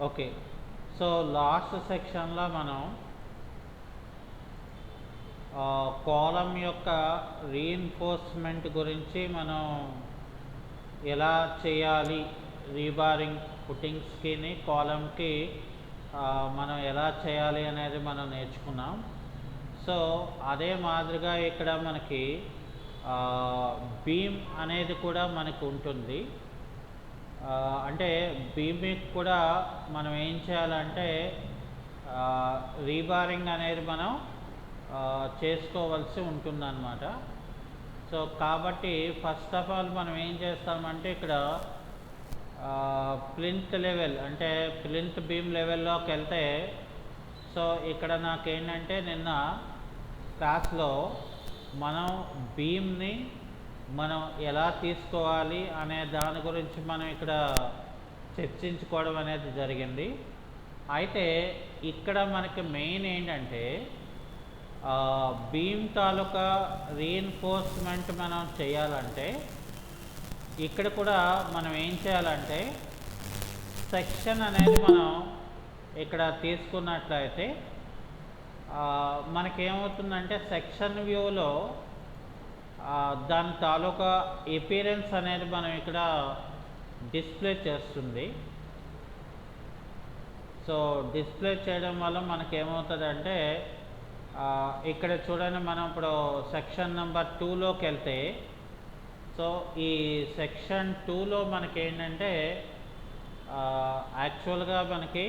Okay. So last సెక్షన్లో మనం కాలం యొక్క రీఎన్ఫోర్స్మెంట్ గురించి మనం ఎలా చేయాలి, రీబారింగ్ ఫుటింగ్స్కి కాలంకి మనం ఎలా చేయాలి అనేది మనం నేర్చుకున్నాం. సో అదే మాదిరిగా ఇక్కడ మనకి బీమ్ అనేది కూడా మనకు ఉంటుంది. అంటే బీమ్కి కూడా మనం ఏం చేయాలంటే రీబారింగ్ అనేది మనం చేసుకోవాల్సి ఉంటుందన్నమాట. సో కాబట్టి ఫస్ట్ ఆఫ్ ఆల్ మనం ఏం చేస్తామంటే ఇక్కడ ప్లింత్ లెవెల్ అంటే ప్లింత్ బీమ్ లెవెల్లోకి వెళ్తే, సో ఇక్కడ నాకేంటంటే నిన్న క్లాస్లో మనం బీమ్ని మనం ఎలా తీసుకోవాలి అనే దాని గురించి మనం ఇక్కడ చర్చించుకోవడం అనేది జరిగింది. అయితే ఇక్కడ మనకి మెయిన్ ఏంటంటే బీమ్ తాలూకా రీఎన్ఫోర్స్మెంట్ మనం చేయాలంటే ఇక్కడ కూడా మనం ఏం చేయాలంటే సెక్షన్ అనేది మనం ఇక్కడ తీసుకున్నట్లయితే మనకేమవుతుందంటే సెక్షన్ వ్యూలో దాని తాలూకా ఎపిరెన్స్ అనేది మనం ఇక్కడ డిస్ప్లే చేస్తుంది. సో డిస్ప్లే చేయడం వల్ల మనకేమవుతుందంటే ఇక్కడ చూడండి, మనం ఇప్పుడు సెక్షన్ నెంబర్ 2లోకి వెళ్తే, సో ఈ సెక్షన్ 2లో మనకేంటంటే యాక్చువల్గా మనకి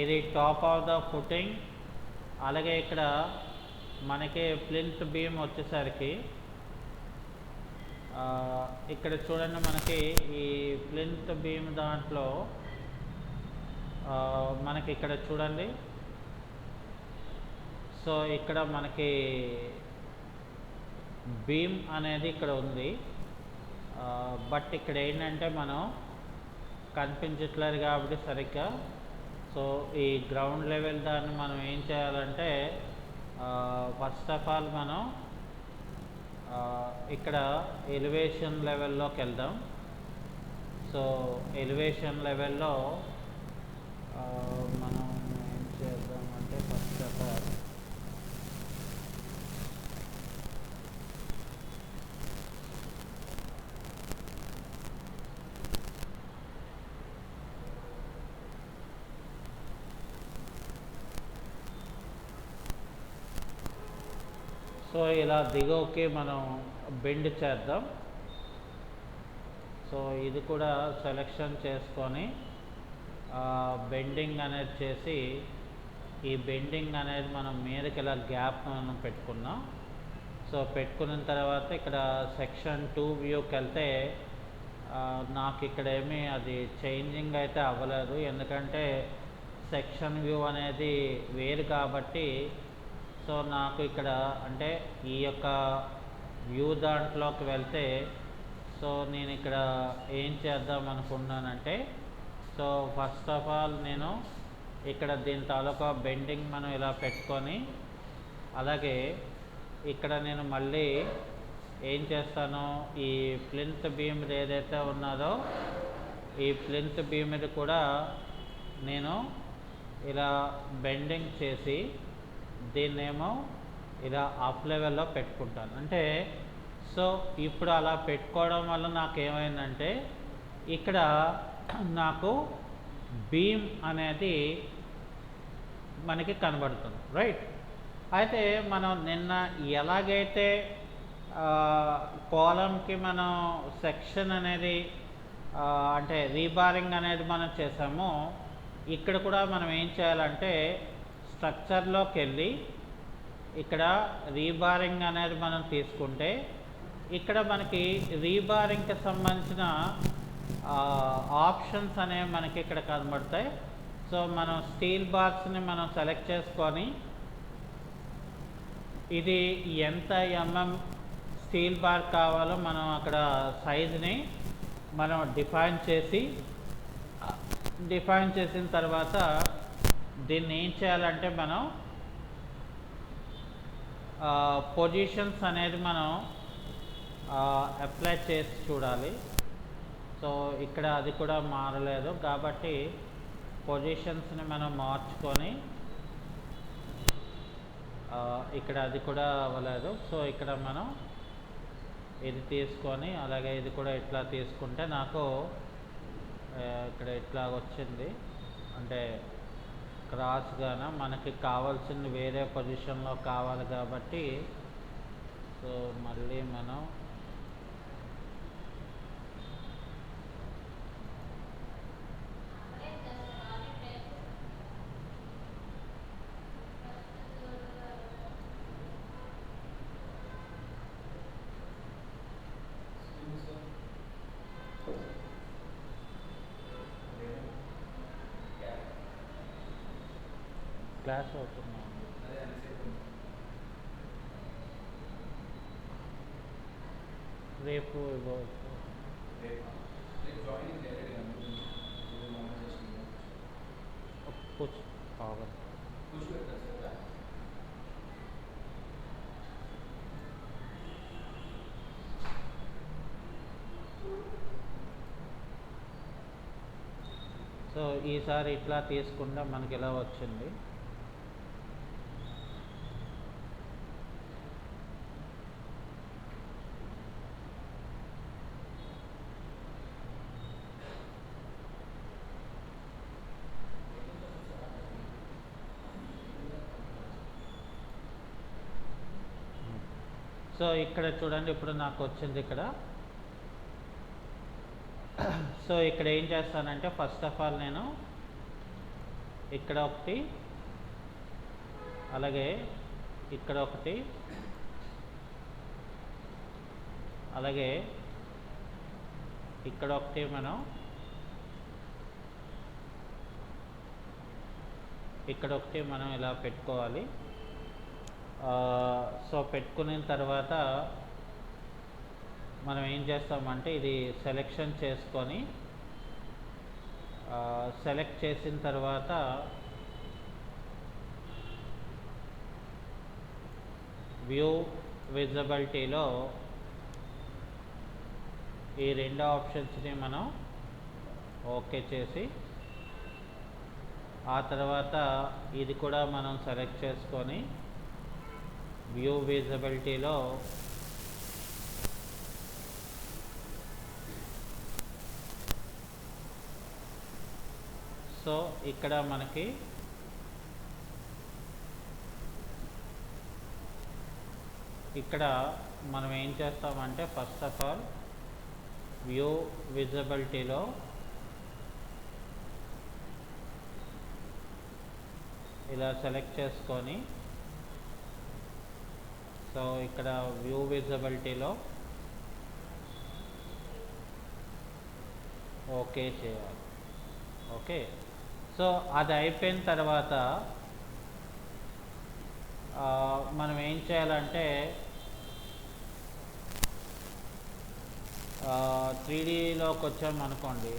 ఇది టాప్ ఆఫ్ ద ఫుటింగ్, అలాగే ఇక్కడ మనకి ప్లింత్ బీమ్ వచ్చేసరికి ఇక్కడ చూడండి, మనకి ఈ ప్లింత్ బీమ్ దాంట్లో మనకి ఇక్కడ చూడండి, సో ఇక్కడ మనకి బీమ్ అనేది ఇక్కడ ఉంది. బట్ ఇక్కడ ఏంటంటే మనం కనిపించట్లేదు కాబట్టి సరిగ్గా. సో ఈ గ్రౌండ్ లెవెల్ దాన్ని మనం ఏం చేయాలంటే ఫస్ట్ ఆఫ్ ఆల్ మనం ఇక్కడ ఎలివేషన్ లెవెల్లోకి వెళ్దాం. సో ఎలివేషన్ లెవెల్లో మనం ఏం చేద్దామంటే ఫస్ట్ ఆఫ్ ఆల్ సో ఇలా దిగువకి మనం బెండ్ చేద్దాం. సో ఇది కూడా సెలెక్షన్ చేసుకొని బెండింగ్ అనేది చేసి, ఈ బెండింగ్ అనేది మనం మీదకి ఇలా గ్యాప్ మనం పెట్టుకున్నాం. సో పెట్టుకున్న తర్వాత ఇక్కడ సెక్షన్ 2 వ్యూకి వెళ్తే నాకు ఇక్కడ ఏమీ అది చేంజింగ్ అయితే అవ్వలేదు, ఎందుకంటే సెక్షన్ వ్యూ అనేది వేరు కాబట్టి. సో నాకు ఇక్కడ అంటే ఈ యొక్క వ్యూ దాంట్లోకి వెళ్తే, సో నేను ఇక్కడ ఏం చేద్దాం అనుకున్నానంటే, సో ఫస్ట్ ఆఫ్ ఆల్ నేను ఇక్కడ దీని తాలూకా బెండింగ్ మనం ఇలా పెట్టుకొని, అలాగే ఇక్కడ నేను మళ్ళీ ఏం చేస్తాను, ఈ ప్లింత్ బీమ్ ఏదైతే ఉన్నదో ఈ ప్లింత్ బీమ్ మీద కూడా నేను ఇలా బెండింగ్ చేసి దీన్నేమో ఇలా అప్ లెవెల్లో పెట్టుకుంటాను. అంటే సో ఇప్పుడు అలా పెట్టుకోవడం వల్ల నాకేమైందంటే ఇక్కడ నాకు బీమ్ అనేది మనకి కనబడుతుంది, రైట్. అయితే మనం నిన్న ఎలాగైతే కాలంకి మనం సెక్షన్ అనేది అంటే రీబారింగ్ అనేది మనం చేసామో, ఇక్కడ కూడా మనం ఏం చేయాలంటే స్ట్రక్చర్లోకి వెళ్ళి ఇక్కడ రీబారింగ్ అనేది మనం తీసుకుంటే, ఇక్కడ మనకి రీబారింగ్కి సంబంధించిన ఆప్షన్స్ అనేవి మనకి ఇక్కడ కనబడతాయి. సో మనం స్టీల్ బార్స్ని మనం సెలెక్ట్ చేసుకొని, ఇది ఎంత ఎంఎం స్టీల్ బార్ కావాలో మనం అక్కడ సైజుని మనం డిఫైన్ చేసిన తర్వాత దీన్ని ఏం చేయాలంటే మనం పొజిషన్స్ అనేది మనం అప్లై చేసి చూడాలి. సో ఇక్కడ అది కూడా మారలేదు కాబట్టి పొజిషన్స్ని మనం మార్చుకొని ఇక్కడ అది కూడా అవ్వలేదు. సో ఇక్కడ మనం ఇది తీసుకొని అలాగే ఇది కూడా ఇట్లా తీసుకుంటే నాకు ఇక్కడ ఇట్లా వచ్చింది. అంటే క్రాస్గాన మనకి కావాల్సింది వేరే పొజిషన్లో కావాలి కాబట్టి సో మళ్ళీ మనం క్లాస్ అవుతున్నాం. రేపు ఇవ్వచ్చు. कुछ होगा సో ఈసారి ఇట్లా తీసుకుంటే మనకి ఎలా వచ్చింది. సో ఇక్కడ చూడండి, ఇప్పుడు నాకు వచ్చింది ఇక్కడ. సో ఇక్కడ ఏం చేస్తానంటే ఫస్ట్ ఆఫ్ ఆల్ నేను ఇక్కడ ఒకటి, అలాగే ఇక్కడ ఒకటి, అలాగే ఇక్కడ ఒకటి మనం ఇక్కడ ఒకటి మనం ఇలా పెట్టుకోవాలి. సో పెట్టుకున్న తర్వాత మనం ఏం చేస్తామంటే ఇది సెలెక్షన్ చేసుకొని సెలెక్ట్ చేసిన తర్వాత వ్యూ విజిబిలిటీలో ఈ రెండు ఆప్షన్స్ని మనం ఓకే చేసి ఆ తర్వాత ఇది కూడా మనం సెలెక్ట్ చేసుకొని వ్యూ విజిబిలిటీలో సో ఇక్కడ మనకి ఇక్కడ మనం ఏం చేస్తామంటే ఫస్ట్ ఆఫ్ ఆల్ వ్యూ విజిబిలిటీలో ఇలా సెలెక్ట్ చేసుకొని సో ఇక్కడ వ్యూ విజిబిలిటీలో ఓకే చేయాలి. ఓకే, సో అది అయిపోయిన తర్వాత మనం ఏం చేయాలంటే 3Dలోకి వచ్చామనుకోండి.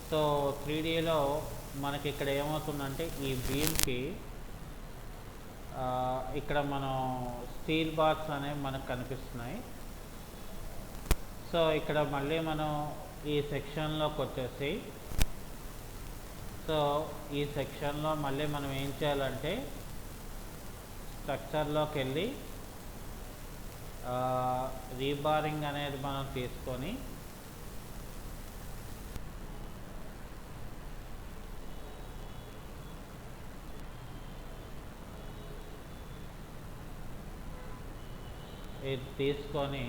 సో 3Dలో మనకి ఇక్కడ ఏమవుతుందంటే ఈ బీమ్కి ఇక్కడ మనం స్టీల్ బార్స్ అనేవి మనకు కనిపిస్తున్నాయి. సో ఇక్కడ మళ్ళీ మనం ఈ సెక్షన్లోకి వచ్చేసి సో ఈ సెక్షన్లో మళ్ళీ మనం ఏం చేయాలంటే స్ట్రక్చర్లోకి వెళ్ళి రీబారింగ్ అనేది మనం తీసుకొని ఇది తీసుకొని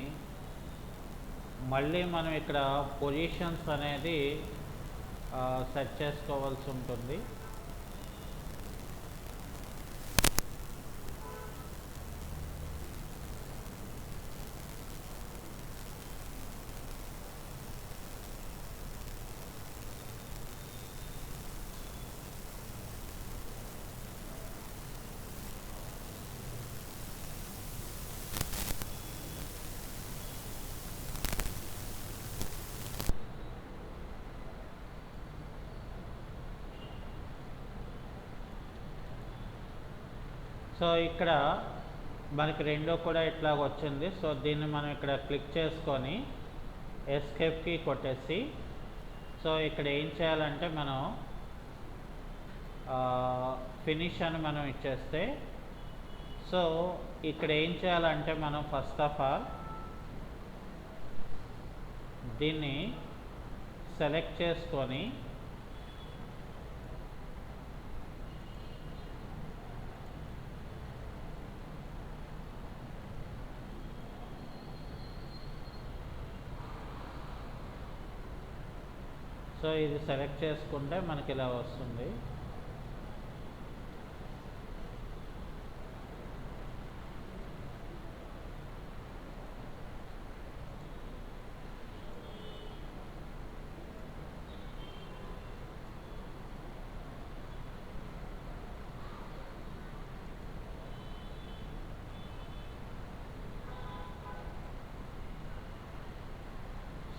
మళ్ళీ మనం ఇక్కడ పొజిషన్స్ అనేది సెట్ చేసుకోవాల్సి ఉంటుంది. సో ఇక్కడ మనకి రెండో కూడా ఇట్లా వచ్చింది. సో దీన్ని మనం ఇక్కడ క్లిక్ చేసుకొని ఎస్కేప్ కీ కొట్టేసి సో ఇక్కడ ఏం చేయాలంటే మనం ఫినిష్ అని మనం ఇచ్చేస్తే, సో ఇక్కడ ఏం చేయాలంటే మనం ఫస్ట్ ఆఫ్ ఆల్ దీన్ని సెలెక్ట్ చేసుకొని సో ఇది సెలెక్ట్ చేసుకుంటే మనకి ఇలా వస్తుంది.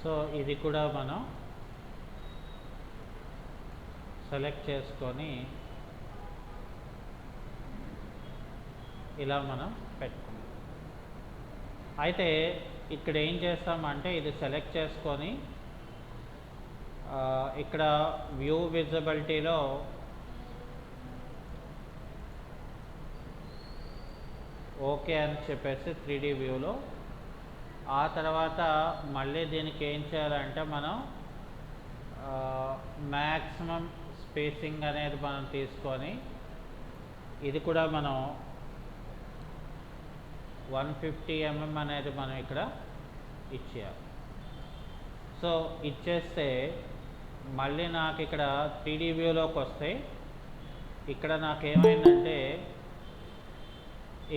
సో ఇది కూడా మనం సెలెక్ట్ చేసుకొని ఇలా మనం పెట్టుకుంటాం. అయితే ఇక్కడ ఏం చేస్తామంటే ఇది సెలెక్ట్ చేసుకొని ఇక్కడ వ్యూ విజిబిలిటీలో ఓకే అని చెప్పేసి 3D వ్యూలో, ఆ తర్వాత మళ్ళీ దీనికి ఏం చేయాలంటే మనం మ్యాక్సిమం స్పేసింగ్ అనేది మనం తీసుకొని ఇది కూడా మనం 150 mm అనేది మనం ఇక్కడ ఇచ్చేయాలి. సో ఇచ్చేస్తే మళ్ళీ నాకు ఇక్కడ 3D వ్యూలోకి వస్తే ఇక్కడ నాకు ఏమైందంటే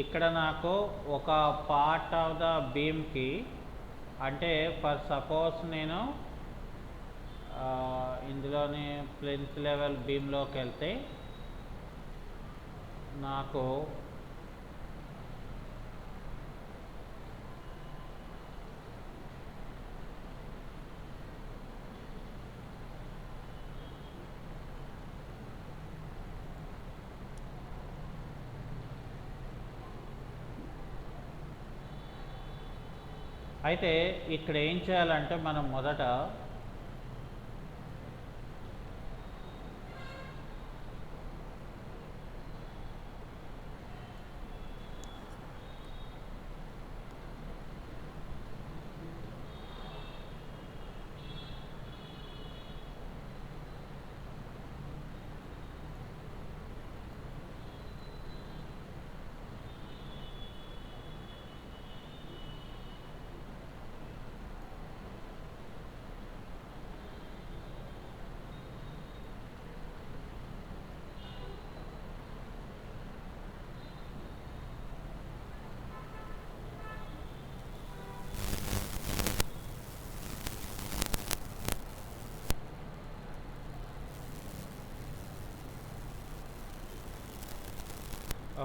ఇక్కడ నాకు ఒక పార్ట్ ఆఫ్ ద బీమ్కి, అంటే ఫర్ సపోజ్ నేను ఇందులోని ప్లింత్ లెవెల్ బీమ్లోకి వెళ్తే నాకు అయితే ఇక్కడ ఏం చేయాలంటే మనం మొదట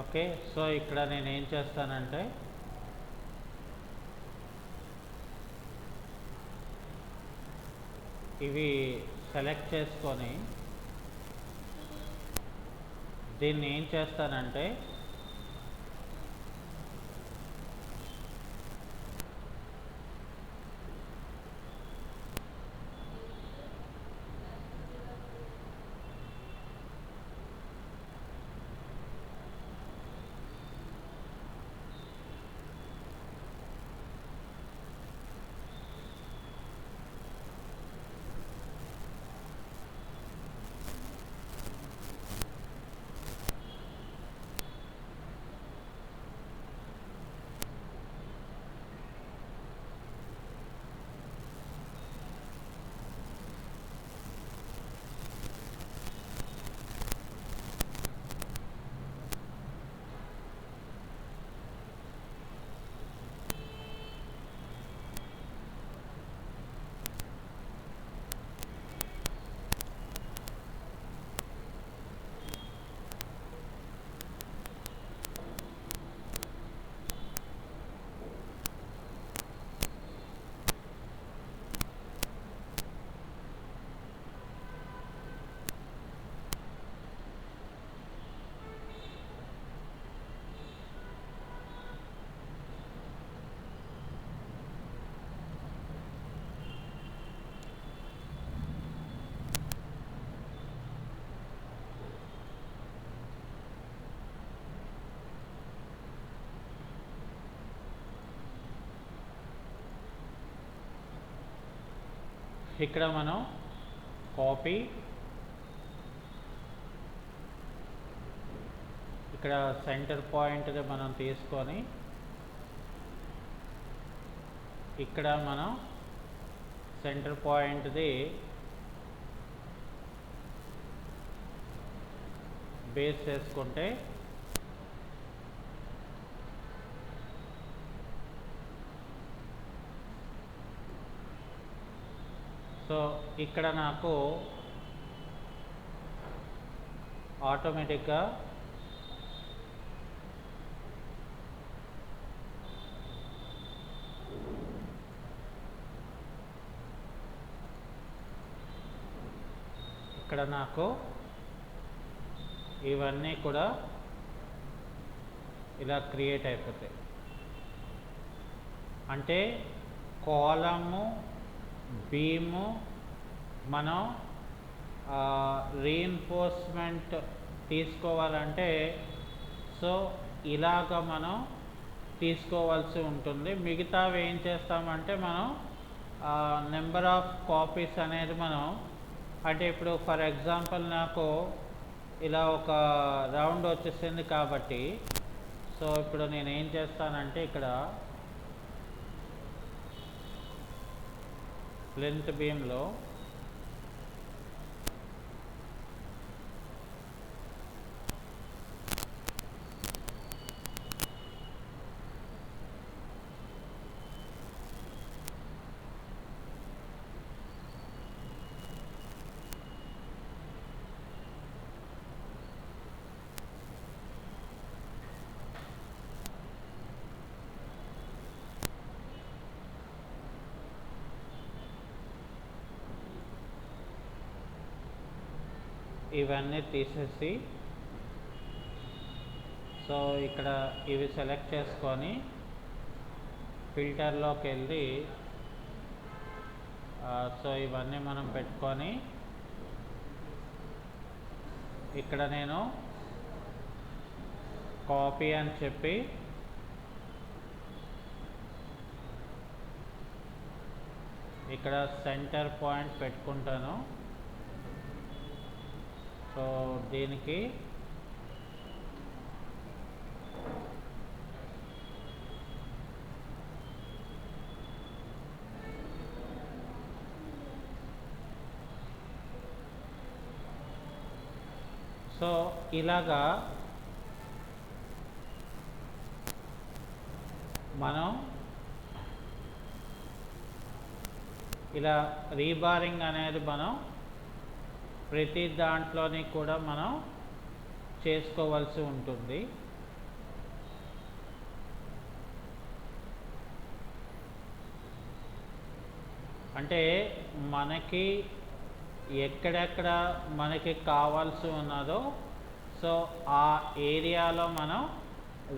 ఓకే. సో ఇక్కడ నేను ఏం చేస్తానంటే ఇవి సెలెక్ట్ చేసుకొని దీన్ని ఏం చేస్తానంటే ఇక్కడ మనం కాపీ, ఇక్కడ సెంటర్ పాయింట్ని మనం తీసుకొని ఇక్కడ మనం సెంటర్ పాయింట్ది బేస్ చేసుకుంటే సో ఇక్కడ నాకు ఆటోమేటిక్గా ఇక్కడ నాకు ఇవన్నీ కూడా ఇలా క్రియేట్ అయిపోతాయి. అంటే కాలము, బీము మనం రీఇన్ఫోర్స్మెంట్ తీసుకోవాలంటే సో ఇలాగ మనం తీసుకోవాల్సి ఉంటుంది. మిగతావి ఏం చేస్తామంటే మనం నెంబర్ ఆఫ్ కాపీస్ అనేది మనం, అంటే ఇప్పుడు ఫర్ ఎగ్జాంపుల్ నాకు ఇలా ఒక రౌండ్ వచ్చేసింది కాబట్టి సో ఇప్పుడు నేను ఏం చేస్తానంటే ఇక్కడ లెంత్ బీమ్లో ఇవన్నీ తీసేసి సో ఇక్కడ ఇవి సెలెక్ట్ చేసుకొని ఫిల్టర్లోకి వెళ్ళి సో ఇవన్నీ మనం పెట్టుకొని ఇక్కడ నేను కాపీ అని చెప్పి ఇక్కడ సెంటర్ పాయింట్ పెట్టుకుంటాను. సో దీనికి సో ఇలాగా మనం ఇలా రీబారింగ్ అనేది మనం ప్రతి దాంట్లోని కూడా మనం చేసుకోవాల్సి ఉంటుంది. అంటే మనకి ఎక్కడెక్కడ మనకి కావాల్సి ఉన్నదో సో ఆ ఏరియాలో మనం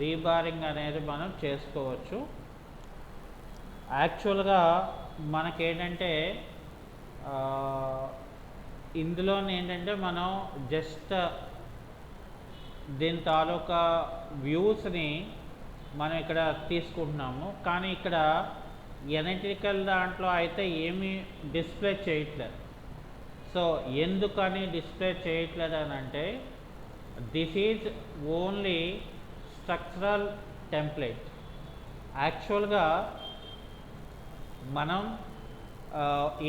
రీబారింగ్ అనేది మనం చేసుకోవచ్చు. యాక్చువల్గా మనకేంటంటే ఇందులో ఏంటంటే మనం జస్ట్ దీని తాలూకా వ్యూస్ని మనం ఇక్కడ తీసుకుంటున్నాము, కానీ ఇక్కడ ఎలక్ట్రికల్ దాంట్లో అయితే ఏమీ డిస్ప్లే చేయట్లేదు. సో ఎందుకని డిస్ప్లే చేయట్లేదు అని అంటే this is only structural template. యాక్చువల్గా మనం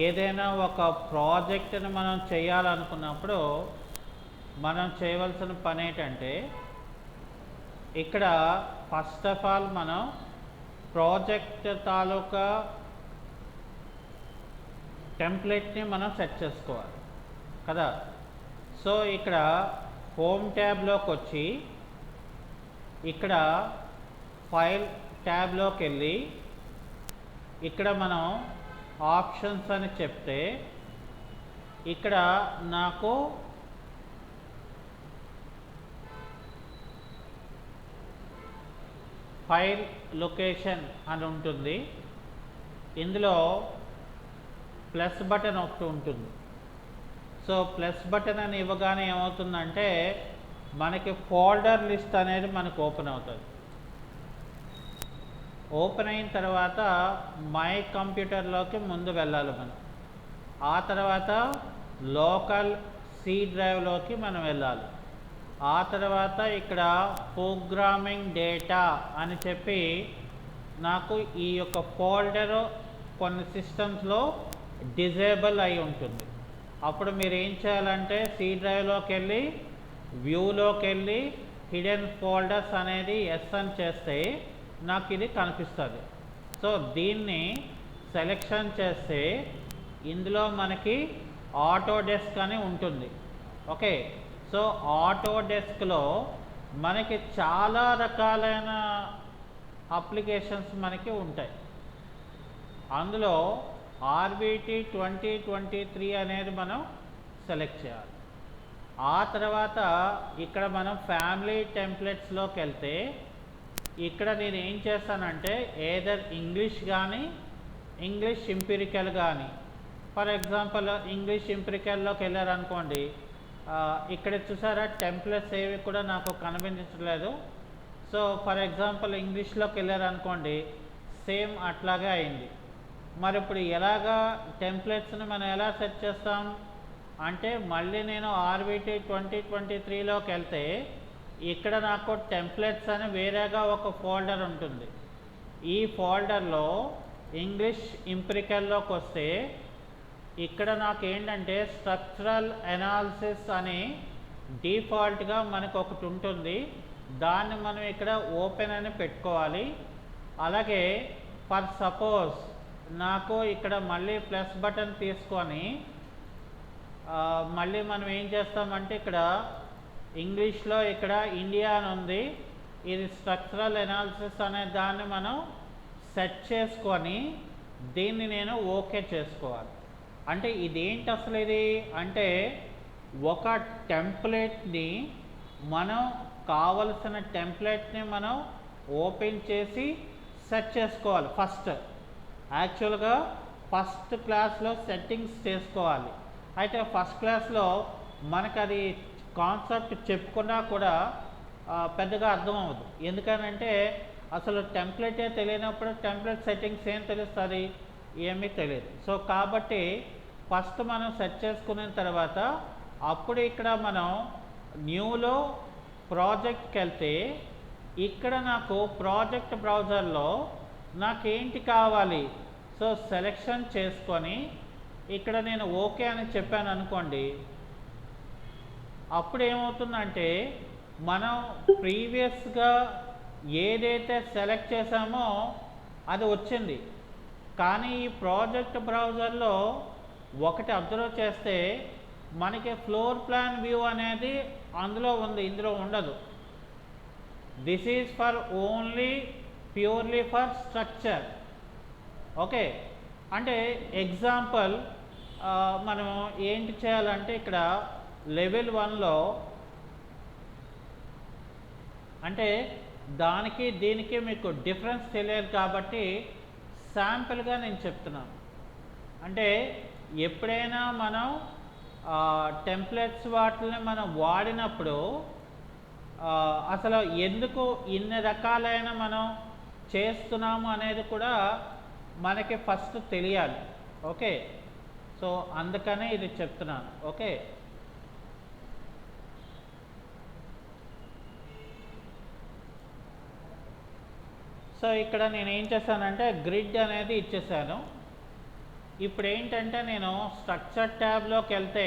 ఏదైనా ఒక ప్రాజెక్ట్ని మనం చేయాలనుకున్నప్పుడు మనం చేయవలసిన పని ఏంటంటే ఇక్కడ ఫస్ట్ ఆఫ్ ఆల్ మనం ప్రాజెక్ట్ తాలూకా టెంప్లెట్ని మనం సెట్ చేసుకోవాలి కదా. సో ఇక్కడ హోమ్ ట్యాబ్లోకి వచ్చి ఇక్కడ ఫైల్ ట్యాబ్లోకి వెళ్ళి ఇక్కడ మనం ఆప్షన్స్ అని చెప్తే ఇక్కడ నాకు ఫైల్ లొకేషన్ అని ఉంటుంది. ఇందులో ప్లస్ బటన్ ఒకటి ఉంటుంది. సో ప్లస్ బటన్ అని ఇవ్వగానే ఏమవుతుందంటే మనకి ఫోల్డర్ లిస్ట్ అనేది మనకు ఓపెన్ అవుతుంది. ఓపెన్ అయిన తర్వాత మై కంప్యూటర్లోకి ముందు వెళ్ళాలి మనం. ఆ తర్వాత లోకల్ సి డ్రైవ్లోకి మనం వెళ్ళాలి. ఆ తర్వాత ఇక్కడ ప్రోగ్రామింగ్ డేటా అని చెప్పి నాకు ఈ యొక్క ఫోల్డరు కొన్ని సిస్టమ్స్లో డిజేబుల్ అయి ఉంటుంది. అప్పుడు మీరు ఏం చేయాలంటే సి డ్రైవ్లోకి వెళ్ళి వ్యూలోకి వెళ్ళి హిడెన్ ఫోల్డర్స్ అనేది ఎస్ అని చేస్తే నాకు ఇది కనిపిస్తుంది. సో దీన్ని సెలెక్షన్ చేస్తే ఇందులో మనకి ఆటోడెస్క్ అని ఉంటుంది. ఓకే, సో ఆటోడెస్క్లో మనకి చాలా రకాలైన అప్లికేషన్స్ మనకి ఉంటాయి. అందులో ఆర్బిటి 2023 అనేది మనం సెలెక్ట్ చేయాలి. ఆ తర్వాత ఇక్కడ మనం ఫ్యామిలీ టెంప్లెట్స్లోకి వెళ్తే ఇక్కడ నేను ఏం చేస్తానంటే ఏదర్ ఇంగ్లీష్ కానీ ఇంగ్లీష్ ఇంపిరికల్ కానీ, ఫర్ ఎగ్జాంపుల్ ఇంగ్లీష్ ఇంపిరికల్లోకి వెళ్ళారనుకోండి, ఇక్కడ చూసారా టెంప్లెట్స్ ఏవి కూడా నాకు కనిపించట్లేదు. సో ఫర్ ఎగ్జాంపుల్ ఇంగ్లీష్లోకి వెళ్ళారనుకోండి, సేమ్ అట్లాగే అయింది. మరి ఇప్పుడు ఎలాగా టెంప్లెట్స్ని మనం ఎలా సెట్ చేస్తాం అంటే మళ్ళీ నేను ఆర్బిటి 2023లోకి వెళ్తే ఇక్కడ నాకు టెంప్లెట్స్ అని వేరేగా ఒక ఫోల్డర్ ఉంటుంది. ఈ ఫోల్డర్లో ఇంగ్లీష్ ఇంపిరికల్లోకి వస్తే ఇక్కడ నాకు ఏంటంటే స్ట్రక్చరల్ అనాలిసిస్ అని డిఫాల్ట్గా మనకు ఒకటి ఉంటుంది. దాన్ని మనం ఇక్కడ ఓపెన్ అని పెట్టుకోవాలి. అలాగే ఫర్ సపోజ్ నాకు ఇక్కడ మళ్ళీ ప్లస్ బటన్ తీసుకొని మళ్ళీ మనం ఏం చేస్తామంటే ఇక్కడ ఇంగ్లీష్లో ఇక్కడ ఇండియా అని ఉంది, ఇది స్ట్రక్చరల్ అనాలిసిస్ అనే దాన్ని మనం సెట్ చేసుకొని దీన్ని నేను ఓకే చేసుకోవాలి. అంటే ఇదేంటి అసలు ఇది అంటే ఒక టెంప్లెట్ని మనం కావలసిన టెంప్లెట్ని మనం ఓపెన్ చేసి సెట్ చేసుకోవాలి. యాక్చువల్గా ఫస్ట్ క్లాస్లో సెట్టింగ్స్ చేసుకోవాలి. అయితే ఫస్ట్ క్లాస్లో మనకు అది కాన్సెప్ట్ చెప్పుకున్నా కూడా పెద్దగా అర్థం అవ్వదు. ఎందుకనంటే అసలు టెంప్లెటే తెలియనప్పుడు టెంప్లెట్ సెట్టింగ్స్ ఏం తెలుస్తుంది, ఏమీ తెలియదు. సో కాబట్టి ఫస్ట్ మనం సెట్ చేసుకున్న తర్వాత అప్పుడు ఇక్కడ మనం న్యూలో ప్రాజెక్ట్కి వెళ్తే ఇక్కడ నాకు ప్రాజెక్ట్ బ్రౌజర్లో నాకేంటి కావాలి, సో సెలెక్షన్ చేసుకొని ఇక్కడ నేను ఓకే అని చెప్పాను అనుకోండి, అప్పుడు ఏమవుతుందంటే మనం ప్రీవియస్గా ఏదైతే సెలెక్ట్ చేసామో అది వచ్చింది. కానీ ఈ ప్రాజెక్ట్ బ్రౌజర్లో ఒకటి అబ్జర్వ్ చేస్తే మనకి ఫ్లోర్ ప్లాన్ వ్యూ అనేది అందులో ఉంది, ఇందులో ఉండదు. This is for only purely for structure. Okay, అంటే ఎగ్జాంపుల్ మనం ఏంటి చేయాలంటే ఇక్కడ లెవెల్ 1లో అంటే దానికి దీనికి మీకు డిఫరెన్స్ తెలియదు కాబట్టి శాంపిల్గా నేను చెప్తున్నాను. అంటే ఎప్పుడైనా మనం టెంప్లెట్స్ వాటిని మనం వాడినప్పుడు అసలు ఎందుకు ఇన్ని రకాలైన మనం చేస్తున్నాము అనేది కూడా మనకి ఫస్ట్ తెలియాలి. ఓకే, సో అందుకనే ఇది చెప్తున్నాను. ఓకే, సో ఇక్కడ నేను ఏం చేశానంటే గ్రిడ్ అనేది ఇచ్చేసాను. ఇప్పుడు ఏంటంటే నేను స్ట్రక్చర్ ట్యాబ్లోకి వెళ్తే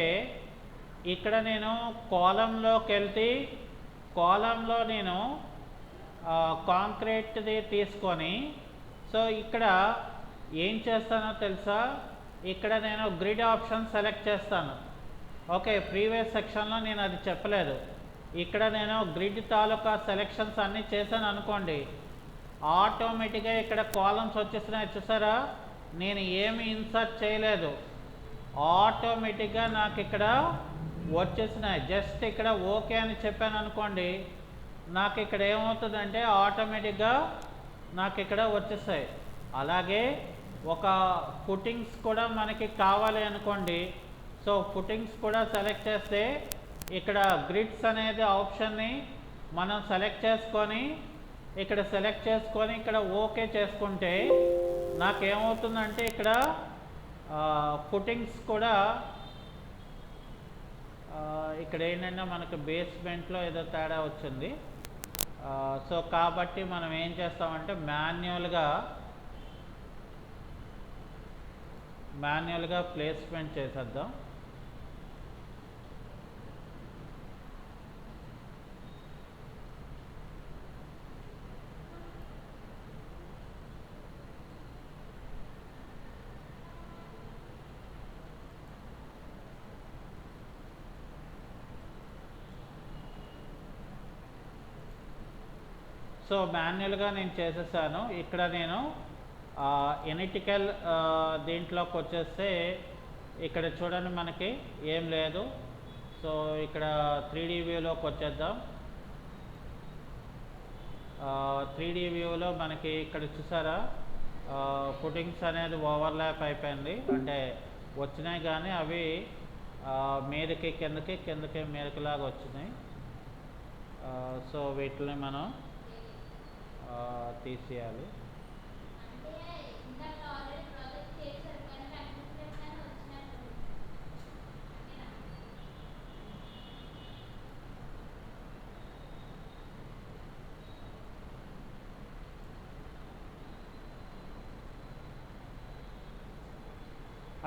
ఇక్కడ నేను కాలంలోకి వెళ్తే కాలంలో నేను కాంక్రీట్ది తీసుకొని సో ఇక్కడ ఏం చేస్తానో తెలుసా, ఇక్కడ నేను గ్రిడ్ ఆప్షన్ సెలెక్ట్ చేస్తాను. ఓకే, ప్రీవియస్ సెక్షన్లో నేను అది చెప్పలేదు. ఇక్కడ నేను గ్రిడ్ తాలూకా సెలెక్షన్స్ అన్నీ చేశాను అనుకోండి, ఆటోమేటిక్గా ఇక్కడ కాలమ్స్ వచ్చేసినాయి. చూసారా, నేను ఏమి ఇన్సర్ట్ చేయలేదు, ఆటోమేటిక్గా నాకు ఇక్కడ వచ్చేసినాయి. జస్ట్ ఇక్కడ ఓకే అని చెప్పాను అనుకోండి, నాకు ఇక్కడ ఏమవుతుందంటే ఆటోమేటిక్గా నాకు ఇక్కడ వచ్చేస్తాయి. అలాగే ఒక ఫుటింగ్స్ కూడా మనకి కావాలి అనుకోండి, సో ఫుటింగ్స్ కూడా సెలెక్ట్ చేస్తే ఇక్కడ గ్రిడ్స్ అనేది ఆప్షన్ని మనం సెలెక్ట్ చేసుకొని ఇక్కడ ఓకే చేసుకుంటే నాకేమవుతుందంటే ఇక్కడ ఫుటింగ్స్ కూడా ఇక్కడ ఏంటంటే మనకు బేస్మెంట్లో ఏదో తేడా వచ్చింది. సో కాబట్టి మనం ఏం చేస్తామంటే మాన్యువల్గా ప్లేస్మెంట్ చేసేద్దాం. సో మాన్యువల్గా నేను చేసేసాను. ఇక్కడ నేను ఎనలిటికల్ దీంట్లోకి వచ్చేస్తే ఇక్కడ చూడండి మనకి ఏం లేదు. సో ఇక్కడ 3D వ్యూలోకి వచ్చేద్దాం. 3D వ్యూలో మనకి ఇక్కడ చూసారా ఫుటింగ్స్ అనేది ఓవర్లాప్ అయిపోయింది, అంటే వచ్చినాయి కానీ అవి మీదకి కిందకి మీదకిలాగా వచ్చినాయి. సో వీటిని మనం తీసేయాలి.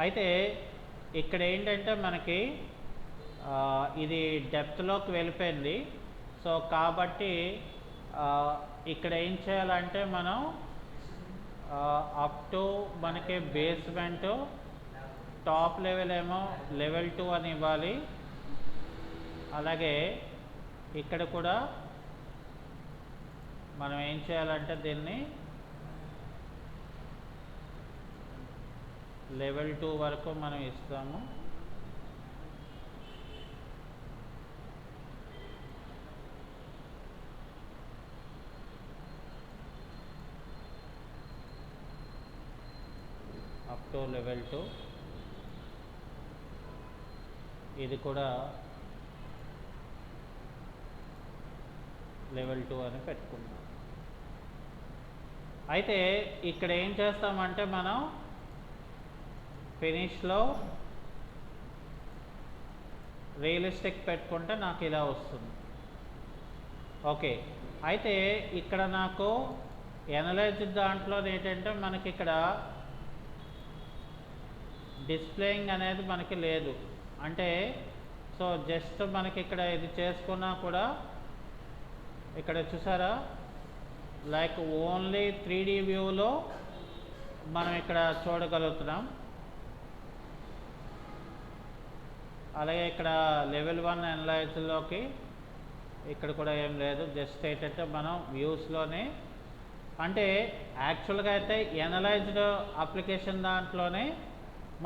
అయితే ఇక్కడ ఏంటంటే మనకి ఇది డెప్త్లోకి వెళ్ళిపోయింది. సో కాబట్టి ఇక్కడ ఏం చేయాలంటే మనం అప్ టు మనకి బేస్మెంట్ టాప్ లెవెల్ ఏమో లెవెల్ 2 అని ఇవ్వాలి. అలాగే ఇక్కడ కూడా మనం ఏం చేయాలంటే దీన్ని లెవెల్ 2 వరకు మనం ఇస్తాము. Up to level 2. ఇది కూడా లెవెల్ 2 అని పెట్టుకుందాం. అయితే ఇక్కడ ఏం చేస్తామంటే మనం ఫినిష్లో రియలిస్టిక్ పెట్టుకుంటే నాకు ఇలా వస్తుంది. ఓకే, అయితే ఇక్కడ నాకు ఎనలైజ్ దాంట్లో ఏంటంటే మనకి ఇక్కడ డిస్ప్లేయింగ్ అనేది మనకి లేదు. అంటే సో జస్ట్ మనకి ఇక్కడ ఇది చేసుకున్నా కూడా ఇక్కడ చూసారా లైక్ ఓన్లీ 3D వ్యూలో మనం ఇక్కడ చూడగలుగుతున్నాం. అలాగే ఇక్కడ లెవెల్ 1 ఎనలైజ్లోకి ఇక్కడ కూడా ఏం లేదు. జస్ట్ ఏంటంటే మనం వ్యూస్లోనే, అంటే యాక్చువల్గా అయితే ఎనలైజ్డ్ అప్లికేషన్ దాంట్లోనే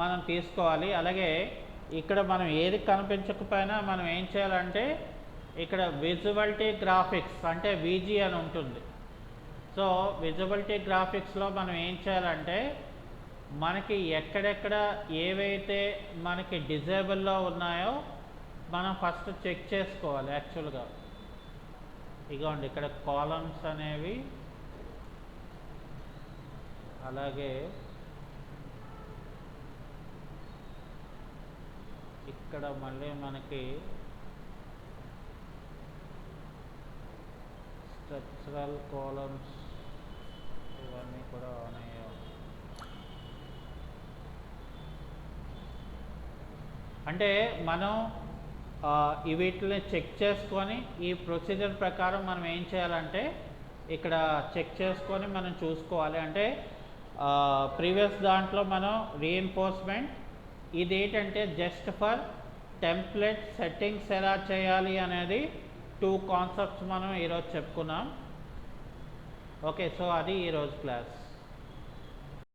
మనం తీసుకోవాలి. అలాగే ఇక్కడ మనం ఏది కనిపించకపోయినా మనం ఏం చేయాలంటే ఇక్కడ విజువలిటీ గ్రాఫిక్స్ అంటే VG అని ఉంటుంది. సో విజువలిటీ గ్రాఫిక్స్లో మనం ఏం చేయాలంటే మనకి ఎక్కడెక్కడ ఏవైతే మనకి డిజేబుల్లో ఉన్నాయో మనం ఫస్ట్ చెక్ చేసుకోవాలి. యాక్చువల్గా ఇగోండి ఇక్కడ కాలమ్స్ అనేవి, అలాగే ఇక్కడ మళ్ళీ మనకి స్ట్రక్చరల్ కాలమ్స్ ఇవన్నీ కూడా ఉన్నాయి. అంటే మనం వీటిని చెక్ చేసుకొని ఈ ప్రొసీజర్ ప్రకారం మనం ఏం చేయాలంటే ఇక్కడ చెక్ చేసుకొని మనం చూసుకోవాలి. అంటే ప్రీవియస్ దాంట్లో మనం రీఎన్ఫోర్స్మెంట్ ఇది ఏంటంటే జస్ట్ ఫర్ టెంప్లెట్ సెట్టింగ్స్ ఎలా చేయాలి అనేది 2 కాన్సెప్ట్స్ మనం ఈరోజు చెప్పుకున్నాం. ఓకే, సో అది ఈరోజు క్లాస్.